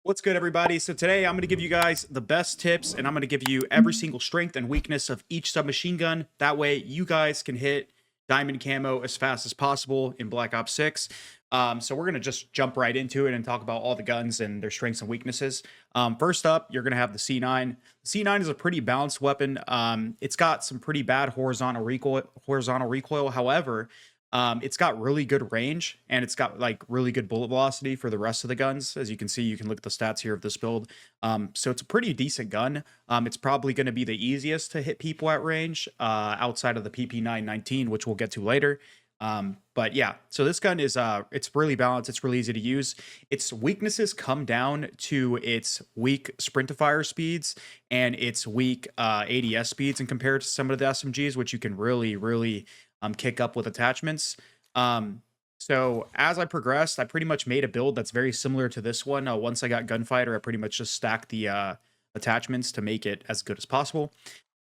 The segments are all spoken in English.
What's good, everybody? So today I'm going to give you guys the best tips, and I'm going to give you every single strength and weakness of each submachine gun. That way you guys can hit diamond camo as fast as possible in Black Ops 6. So we're going to just jump right into it and talk about all the guns and their strengths and weaknesses. First up, you're going to have the C9. The C9 is a pretty balanced weapon. It's got some pretty bad horizontal recoil. However, it's got really good range, and it's got like really good bullet velocity for the rest of the guns. As you can see, you can look at the stats here of this build. So it's a pretty decent gun. It's probably going to be the easiest to hit people at range outside of the PP919, which we'll get to later. But yeah, so this gun is it's really balanced. It's really easy to use. Its weaknesses come down to its weak sprint to fire speeds and its weak ADS speeds, and compared to some of the SMGs, which you can really kick up with attachments. So as I progressed, I pretty much made a build that's very similar to this one. Once I got Gunfighter, I pretty much just stacked the attachments to make it as good as possible.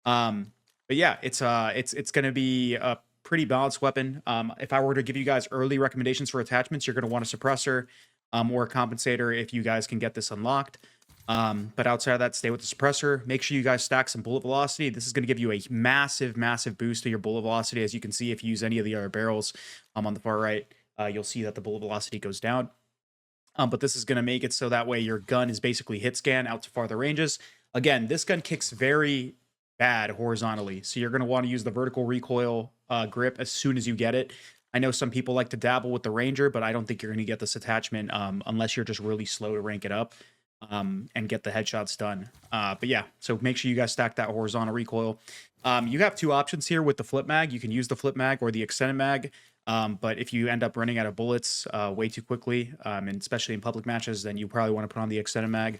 But yeah, it's going to be a pretty balanced weapon. If I were to give you guys early recommendations for attachments, you're going to want a suppressor or a compensator if you guys can get this unlocked. But outside of that, stay with the suppressor. Make sure you guys stack some bullet velocity. This is going to give you a massive boost to your bullet velocity. As you can see, if you use any of the other barrels on the far right, you'll see that the bullet velocity goes down. But this is going to make it so that way your gun is basically hit scan out to farther ranges. Again, this gun kicks very bad horizontally, so you're going to want to use the vertical recoil grip as soon as you get it. I know some people like to dabble with the Ranger, but I don't think you're going to get this attachment unless you're just really slow to rank it up and get the headshots done. But yeah, so make sure you guys stack that horizontal recoil. You have two options here with the flip mag. You can use the flip mag or the extended mag. But if you end up running out of bullets way too quickly, and especially in public matches, then you probably want to put on the extended mag.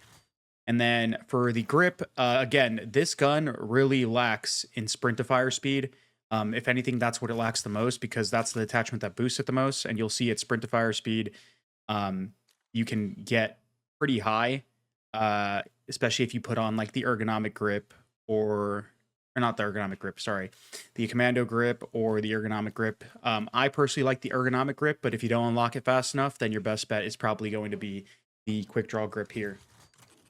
And then for the grip, again, this gun really lacks in sprint to fire speed. If anything, that's what it lacks the most, because that's the attachment that boosts it the most. And you'll see at sprint to fire speed, you can get pretty high, especially if you put on like the ergonomic grip or not the ergonomic grip, sorry, the commando grip or the ergonomic grip. I personally like the ergonomic grip, but if you don't unlock it fast enough, then your best bet is probably going to be the quick draw grip here.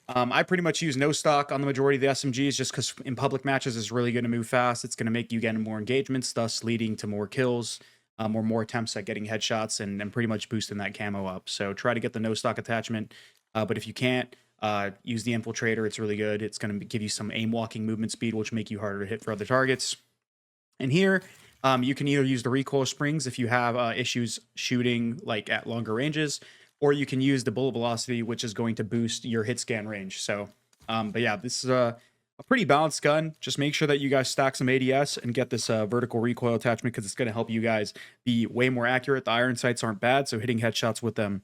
I pretty much use no stock on the majority of the SMGs just because in public matches it's really going to move fast. It's going to make you get more engagements, thus leading to more kills or more attempts at getting headshots and pretty much boosting that camo up. So try to get the no stock attachment. But if you can't, use the infiltrator. It's really good. It's going to give you some aim walking movement speed, which make you harder to hit for other targets. And here, you can either use the recoil springs if you have issues shooting like at longer ranges, or you can use the bullet velocity, which is going to boost your hit scan range. So, but yeah, this is a pretty balanced gun. Just make sure that you guys stack some ADS and get this vertical recoil attachment, because it's going to help you guys be way more accurate. The iron sights aren't bad, so hitting headshots with them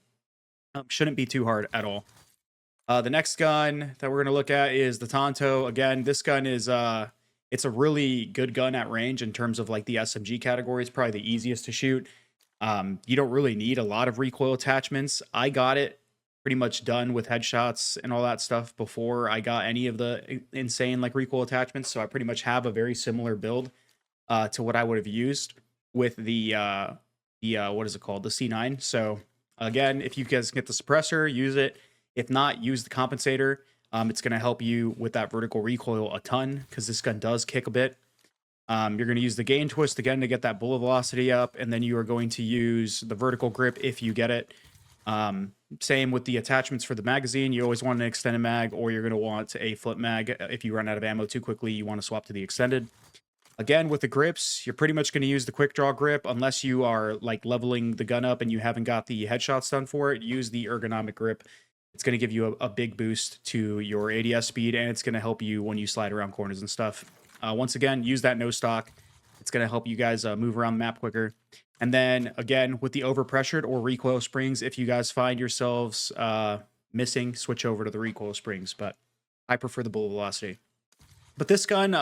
shouldn't be too hard at all. The next gun that we're going to look at is the Tanto. Again, this gun is it's a really good gun at range in terms of like the SMG category. It's probably the easiest to shoot. You don't really need a lot of recoil attachments. I got it pretty much done with headshots and all that stuff before I got any of the insane like recoil attachments. So I pretty much have a very similar build to what I would have used with the what is it called? The C9. So again, if you guys get the suppressor, use it. If not, use the compensator. It's going to help you with that vertical recoil a ton, because this gun does kick a bit. You're going to use the gain twist again to get that bullet velocity up, and then you are going to use the vertical grip if you get it. Same with the attachments for the magazine. You always want an extended mag, or you're going to want a flip mag. If you run out of ammo too quickly, you want to swap to the extended. Again, with the grips, you're pretty much going to use the quick draw grip unless you are like leveling the gun up and you haven't got the headshots done for it. Use the ergonomic grip. It's going to give you a big boost to your ADS speed, and it's going to help you when you slide around corners and stuff. Once again, use that no stock. It's going to help you guys move around the map quicker. And then again, with the overpressured or recoil springs, if you guys find yourselves missing, switch over to the recoil springs. But I prefer the bullet velocity. But this gun,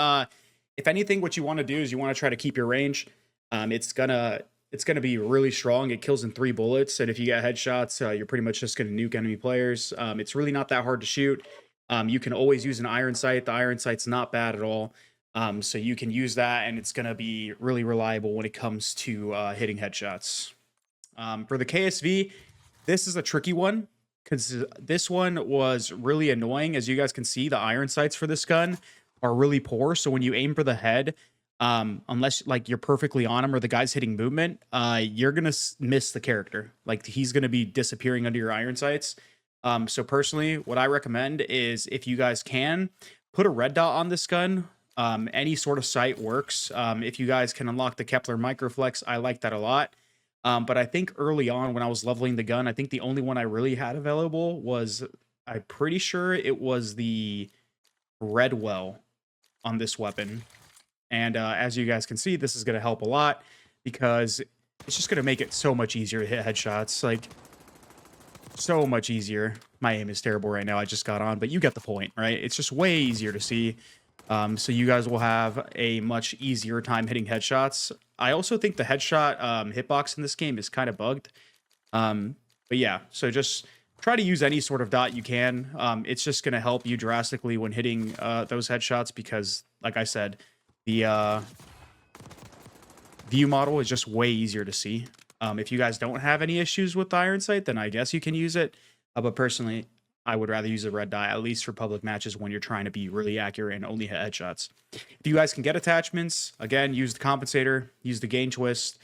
if anything, what you want to do is you want to try to keep your range. It's gonna be really strong. It kills in 3 bullets, and if you get headshots, you're pretty much just gonna nuke enemy players. It's really not that hard to shoot. You can always use an iron sight. The iron sight's not bad at all. So you can use that, and it's gonna be really reliable when it comes to hitting headshots. For the KSV, this is a tricky one. because this one was really annoying. As you guys can see, the iron sights for this gun are really poor. So when you aim for the head, unless like you're perfectly on him or the guy's hitting movement, you're gonna miss the character. Like he's gonna be disappearing under your iron sights. So personally, what I recommend is if you guys can put a red dot on this gun. Any sort of sight works. If you guys can unlock the Kepler Microflex, I like that a lot. But I think early on when I was leveling the gun, I think the only one I really had available was, I'm pretty sure it was the red well on this weapon. And as you guys can see, this is going to help a lot because it's just going to make it so much easier to hit headshots. Like, so much easier. My aim is terrible right now. I just got on, but you get the point, right? It's just way easier to see. So you guys will have a much easier time hitting headshots. I also think the headshot hitbox in this game is kind of bugged. But yeah, so just try to use any sort of dot you can. It's just going to help you drastically when hitting those headshots because, like I said, the view model is just way easier to see. If you guys don't have any issues with the iron sight, then I guess you can use it. But personally, I would rather use a red dot, at least for public matches when you're trying to be really accurate and only hit headshots. If you guys can get attachments, again, use the compensator, use the gain twist,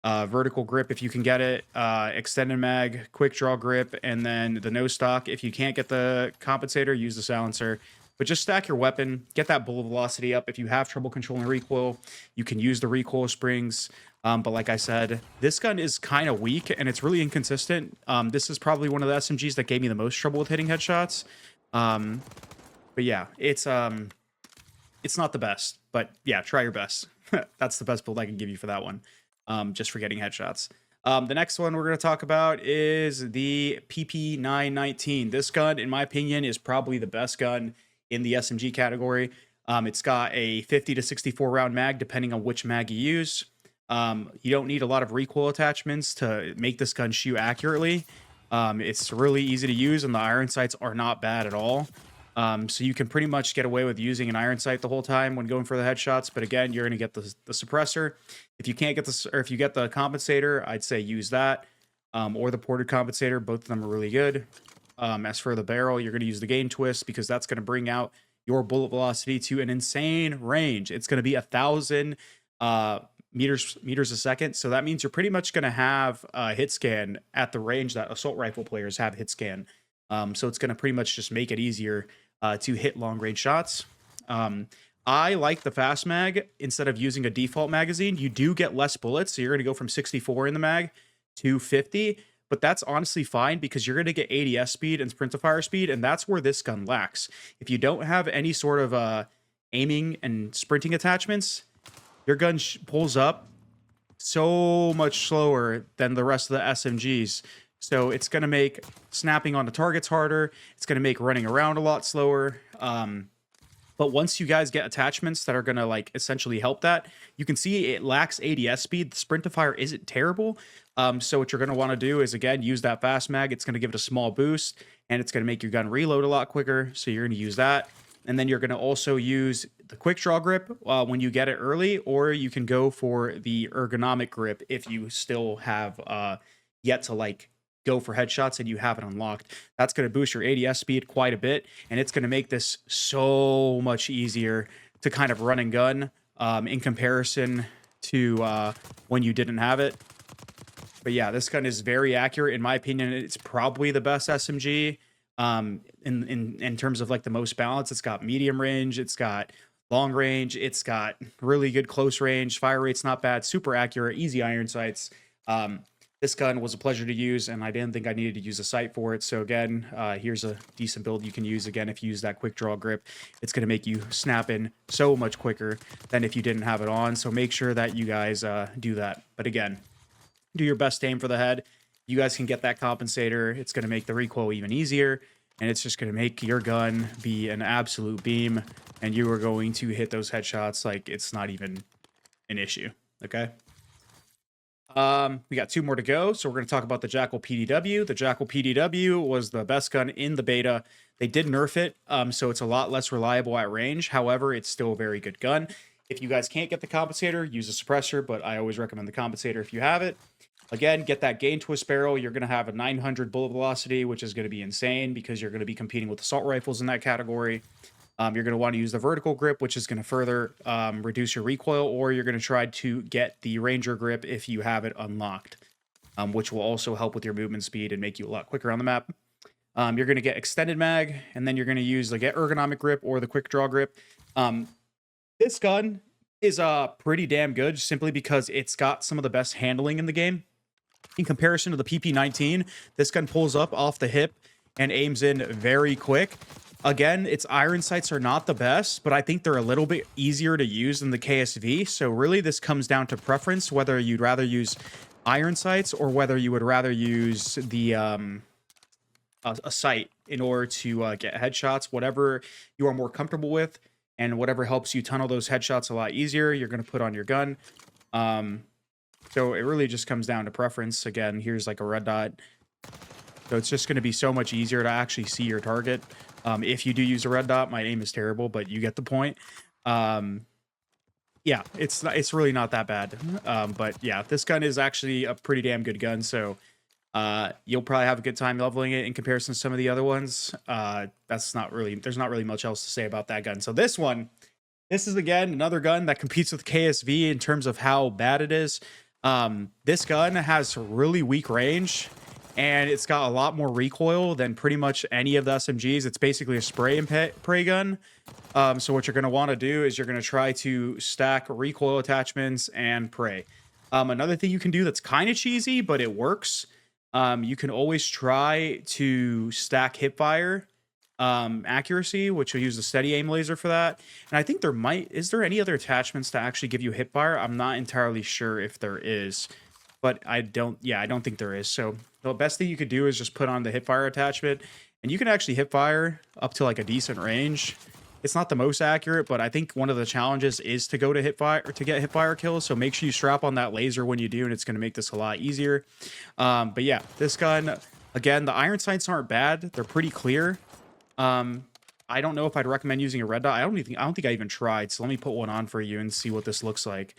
vertical grip if you can get it, extended mag, quick draw grip, and then the no stock. If you can't get the compensator, use the silencer. But just stack your weapon, get that bullet velocity up. If you have trouble controlling recoil, you can use the recoil springs. But like I said, this gun is kind of weak and it's really inconsistent. This is probably one of the SMGs that gave me the most trouble with hitting headshots. But yeah, it's not the best. But yeah, try your best. That's the best build I can give you for that one. Just for getting headshots. The next one we're going to talk about is the PP919. This gun, in my opinion, is probably the best gun in the SMG category. It's got a 50 to 64 round mag, depending on which mag you use. You don't need a lot of recoil attachments to make this gun shoot accurately. It's really easy to use, and the iron sights are not bad at all. So you can pretty much get away with using an iron sight the whole time when going for the headshots. But again, you're going to get the suppressor. If you can't get this, or if you get the compensator, I'd say use that, or the ported compensator. Both of them are really good. As for the barrel, you're going to use the gain twist because that's going to bring out your bullet velocity to an insane range. It's going to be 1,000 meters a second. So that means you're pretty much going to have hit scan at the range that assault rifle players have hit scan. So it's going to pretty much just make it easier to hit long range shots. I like the fast mag. Instead of using a default magazine, you do get less bullets. So you're going to go from 64 in the mag to 50. But that's honestly fine because you're going to get ADS speed and sprint to fire speed. And that's where this gun lacks. If you don't have any sort of aiming and sprinting attachments, your gun pulls up so much slower than the rest of the SMGs. So it's going to make snapping onto targets harder. It's going to make running around a lot slower. But once you guys get attachments that are going to like essentially help that, you can see it lacks ADS speed. The sprint to fire isn't terrible. So what you're going to want to do is, again, use that fast mag. It's going to give it a small boost, and it's going to make your gun reload a lot quicker. So you're going to use that. And then you're going to also use the quick draw grip when you get it early, or you can go for the ergonomic grip if you still have yet to like go for headshots and you have it unlocked. That's going to boost your ADS speed quite a bit, and it's going to make this so much easier to kind of run and gun in comparison to when you didn't have it. But yeah, this gun is very accurate. In my opinion, it's probably the best SMG in terms of like the most balance. It's got medium range, it's got long range, it's got really good close range, fire rate's not bad, super accurate, easy iron sights. This gun was a pleasure to use, and I didn't think I needed to use a sight for it. So again, here's a decent build you can use. Again, if you use that quick draw grip, it's going to make you snap in so much quicker than if you didn't have it on. So make sure that you guys do that. But again, do your best aim for the head. You guys can get that compensator. It's going to make the recoil even easier, and it's just going to make your gun be an absolute beam, and you are going to hit those headshots like it's not even an issue. Okay. We got 2 more to go, so we're going to talk about the Jackal PDW. The Jackal PDW was the best gun in the beta. They did nerf it, so it's a lot less reliable at range. However, it's still a very good gun. If you guys can't get the compensator, use a suppressor, but I always recommend the compensator if you have it. Again, get that gain twist barrel. You're going to have a 900 bullet velocity, which is going to be insane because you're going to be competing with assault rifles in that category. You're going to want to use the vertical grip, which is going to further reduce your recoil, or you're going to try to get the ranger grip if you have it unlocked, which will also help with your movement speed and make you a lot quicker on the map. You're going to get extended mag, and then you're going to use the get ergonomic grip or the quick draw grip. This gun is pretty damn good simply because it's got some of the best handling in the game. In comparison to the PP19, this gun pulls up off the hip and aims in very quick. Again, its iron sights are not the best, but I think they're a little bit easier to use than the KSV. So really this comes down to preference, whether you'd rather use iron sights or whether you would rather use the a sight in order to get headshots. Whatever you are more comfortable with and whatever helps you tunnel those headshots a lot easier, you're going to put on your gun. So it really just comes down to preference. Again, here's like a red dot. So it's just going to be so much easier to actually see your target. If you do use a red dot, my aim is terrible, but you get the point. Yeah, it's really not that bad. But yeah, this gun is actually a pretty damn good gun. So you'll probably have a good time leveling it in comparison to some of the other ones. There's not really much else to say about that gun. So this is again another gun that competes with KSV in terms of how bad it is. This gun has really weak range, and it's got a lot more recoil than pretty much any of the SMGs. It's basically a spray and pray gun. So what you're going to want to do is you're going to try to stack recoil attachments and pray. Another thing you can do that's kind of cheesy, but it works. You can always try to stack hipfire accuracy, which will use the steady aim laser for that. And I think is there any other attachments to actually give you hipfire? I'm not entirely sure if there is, but I don't think there is. So the best thing you could do is just put on the hipfire attachment, and you can actually hipfire up to like a decent range. It's not the most accurate, but I think one of the challenges is to go to hipfire or to get hipfire kills. So make sure you strap on that laser when you do, and it's going to make this a lot easier. But yeah, this gun, again, the iron sights aren't bad. They're pretty clear. I don't know if I'd recommend using a red dot. I don't think I even tried. So let me put one on for you and see what this looks like.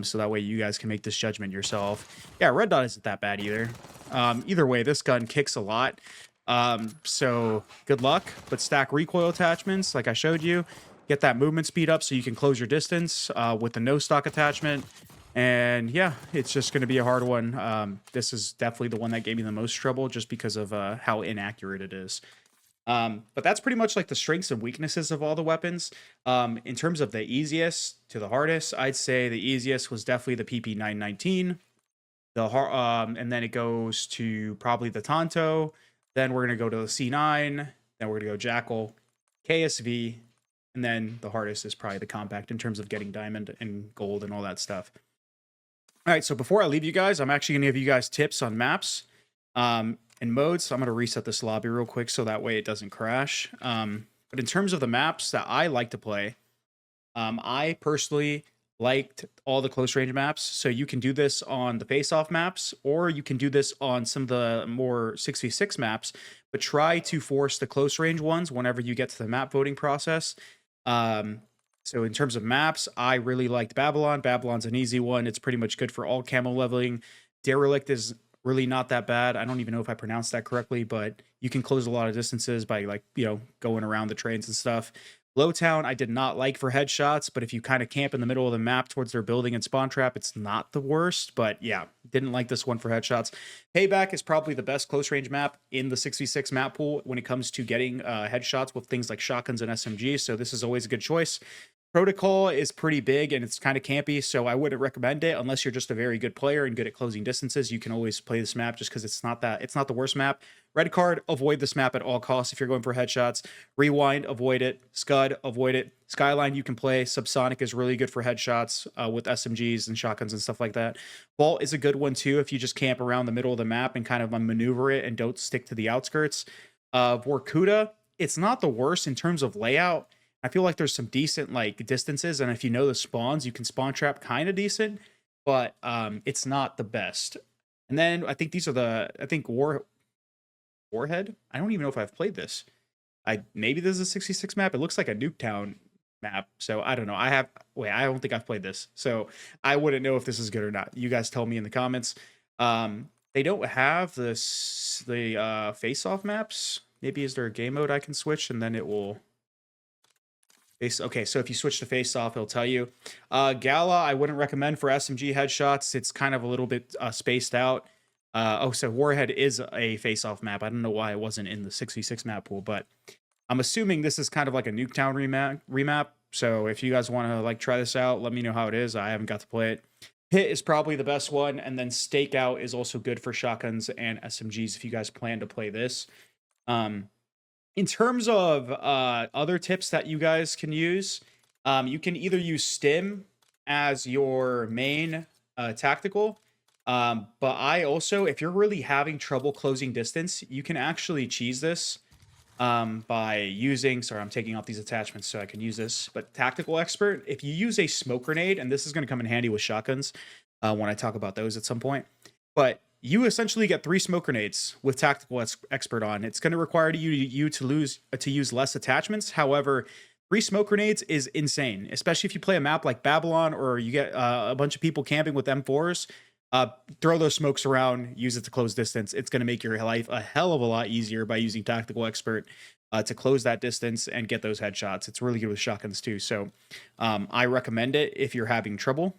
So that way you guys can make this judgment yourself. Yeah, red dot isn't that bad either. Either way, this gun kicks a lot. So good luck, but stack recoil attachments like I showed you. Get that movement speed up so you can close your distance with the no stock attachment. And yeah, it's just going to be a hard one. This is definitely the one that gave me the most trouble just because of how inaccurate it is. But that's pretty much like the strengths and weaknesses of all the weapons. In terms of the easiest to the hardest, I'd say the easiest was definitely the PP919. And then it goes to probably the Tanto. Then we're going to go to the C9. Then we're going to go Jackal, KSV, and then the hardest is probably the Kompakt in terms of getting diamond and gold and all that stuff. All right, so before I leave you guys, I'm actually going to give you guys tips on maps and modes. So I'm going to reset this lobby real quick so that way it doesn't crash. But in terms of the maps that I like to play, I personally liked all the close range maps. So you can do this on the face-off maps, or you can do this on some of the more 6v6 maps, but try to force the close range ones whenever you get to the map voting process. So in terms of maps, I really liked Babylon. Babylon's an easy one. It's pretty much good for all camo leveling. Derelict is really not that bad. I don't even know if I pronounced that correctly, but you can close a lot of distances by going around the trains and stuff. Lowtown, I did not like for headshots, but if you kind of camp in the middle of the map towards their building and spawn trap, it's not the worst. But yeah, didn't like this one for headshots. Payback is probably the best close range map in the 6v6 map pool when it comes to getting headshots with things like shotguns and SMGs. So this is always a good choice. Protocol is pretty big and it's kind of campy, so I wouldn't recommend it unless you're just a very good player and good at closing distances. You can always play this map just because it's not the worst map. Red card, avoid this map at all costs if you're going for headshots. Rewind, avoid it. Scud, avoid it. Skyline, you can play. Subsonic is really good for headshots with SMGs and shotguns and stuff like that. Vault is a good one too if you just camp around the middle of the map and kind of maneuver it and don't stick to the outskirts. Vorkuta, it's not the worst in terms of layout. I feel like there's some decent distances, and if you know the spawns, you can spawn trap kind of decent, but it's not the best. And then I think these are Warhead. I don't even know if I've played this. Maybe this is a 66 map. It looks like a Nuketown map, so I don't know. I don't think I've played this, so I wouldn't know if this is good or not. You guys tell me in the comments. They don't have the face-off maps. Maybe is there a game mode I can switch and then it will okay, so if you switch to face-off, it'll tell you. Gala, I wouldn't recommend for SMG headshots. It's kind of a little bit spaced out. Oh, so Warhead is a face-off map. I don't know why it wasn't in the 6v6 map pool, but I'm assuming this is kind of like a Nuketown remap. So if you guys want to like try this out, let me know how it is. I haven't got to play it. Hit is probably the best one, and then Stakeout is also good for shotguns and SMGs if you guys plan to play this. In terms of other tips that you guys can use, you can either use Stim as your main tactical, but I also, if you're really having trouble closing distance, you can actually cheese this by using, sorry, I'm taking off these attachments so I can use this, but Tactical Expert, if you use a smoke grenade, and this is going to come in handy with shotguns when I talk about those at some point, but you essentially get 3 smoke grenades with Tactical Expert on. It's going to require you to use less attachments. However, 3 smoke grenades is insane, especially if you play a map like Babylon or you get a bunch of people camping with M4s. Throw those smokes around, use it to close distance. It's going to make your life a hell of a lot easier by using Tactical Expert to close that distance and get those headshots. It's really good with shotguns too. So I recommend it if you're having trouble.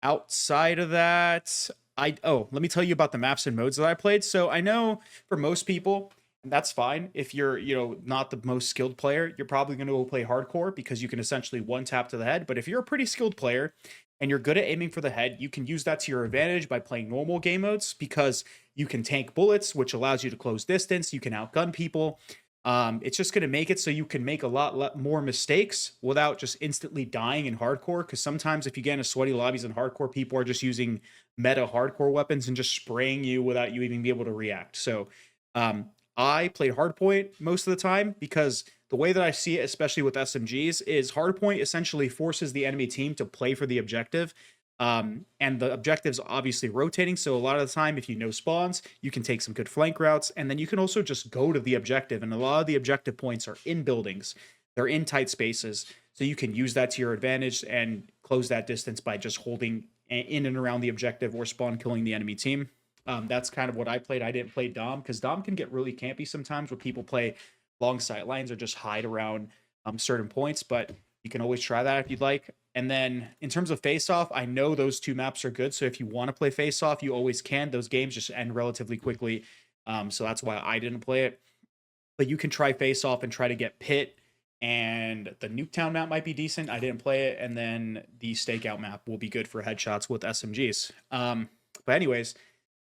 Outside of that, let me tell you about the maps and modes that I played. So I know for most people, and that's fine. If you're, not the most skilled player, you're probably going to go play hardcore because you can essentially one tap to the head. But if you're a pretty skilled player and you're good at aiming for the head, you can use that to your advantage by playing normal game modes because you can tank bullets, which allows you to close distance. You can outgun people. It's just going to make it so you can make a lot more mistakes without just instantly dying in hardcore. Because sometimes if you get into sweaty lobbies in hardcore, people are just using meta hardcore weapons and just spraying you without you even be able to react. So I played hardpoint most of the time because the way that I see it, especially with SMGs, is hardpoint essentially forces the enemy team to play for the objective. And the objective's obviously rotating. So a lot of the time, if you know spawns, you can take some good flank routes. And then you can also just go to the objective. And a lot of the objective points are in buildings. They're in tight spaces. So you can use that to your advantage and close that distance by just holding in and around the objective or spawn killing the enemy team. That's kind of what I played. I didn't play Dom because Dom can get really campy sometimes where people play long sight lines or just hide around certain points, but you can always try that if you'd like. And then in terms of face-off, I know those 2 maps are good. So if you want to play face-off, you always can. Those games just end relatively quickly. So that's why I didn't play it. But you can try face-off and try to get Pit. And the Nuketown map might be decent. I didn't play it. And then the Stakeout map will be good for headshots with SMGs. But anyways,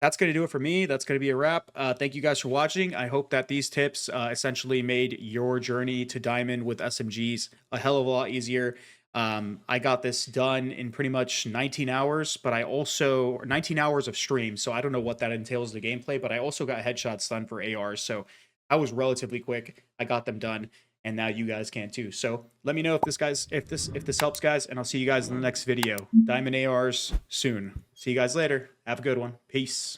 that's going to do it for me. That's going to be a wrap. Thank you guys for watching. I hope that these tips essentially made your journey to Diamond with SMGs a hell of a lot easier. I got this done in pretty much 19 hours, but I also 19 hours of stream. So I don't know what that entails the gameplay, but I also got headshots done for ARs. So I was relatively quick. I got them done, and now you guys can too. So let me know if this helps, guys, and I'll see you guys in the next video. Diamond ARs soon. See you guys later. Have a good one. Peace.